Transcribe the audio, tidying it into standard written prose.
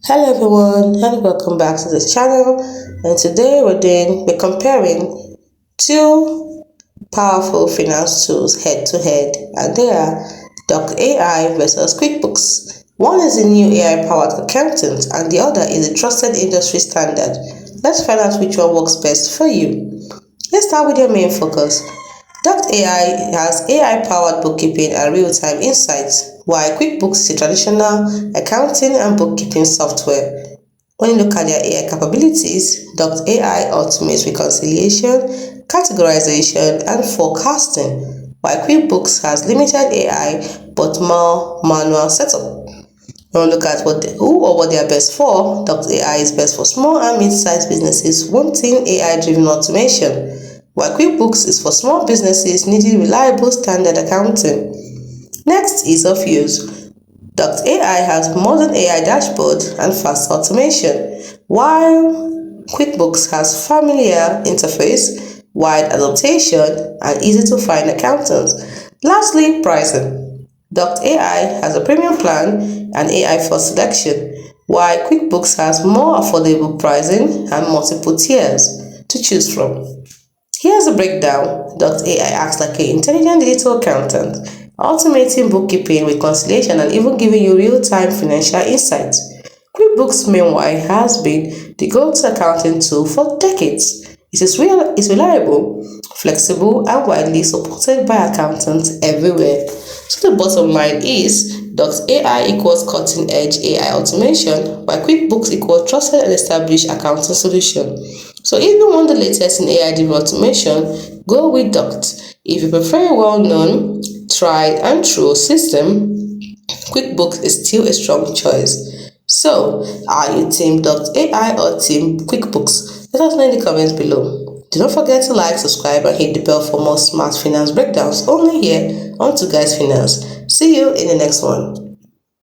Hello everyone and welcome back to the channel, and today we're comparing two powerful finance tools head to head, and they are Doc AI versus QuickBooks. One is a new AI powered accountant and the other is a trusted industry standard. Let's find out which one works best for you. Let's start with your main focus. Doc AI has AI-powered bookkeeping and real-time insights, while QuickBooks is a traditional accounting and bookkeeping software. When you look at their AI capabilities, Doc AI automates reconciliation, categorization, and forecasting, while QuickBooks has limited AI but more manual setup. When we look at who or what they are best for, Doc AI is best for small and mid-sized businesses wanting AI-driven automation, while QuickBooks is for small businesses needing reliable standard accounting. Next, ease of use. Doc AI has modern AI dashboard and fast automation, while QuickBooks has familiar interface, wide adaptation, and easy-to-find accountants. Lastly, pricing. Doc AI has a premium plan and AI for selection, while QuickBooks has more affordable pricing and multiple tiers to choose from. Here's a breakdown. AI acts like an intelligent digital accountant, automating bookkeeping, reconciliation, and even giving you real-time financial insights. QuickBooks, meanwhile, has been the go-to accounting tool for decades. It's reliable, flexible, and widely supported by accountants everywhere. So the bottom line is AI equals cutting-edge AI automation, while QuickBooks equals trusted and established accounting solution. So if you want the latest in AI-driven automation, go with Doct. If you prefer a well-known, tried and true system, QuickBooks is still a strong choice. So, are you Team AI or Team QuickBooks? Let us know in the comments below. Do not forget to like, subscribe, and hit the bell for more smart finance breakdowns only here on Twoguysfinance. See you in the next one.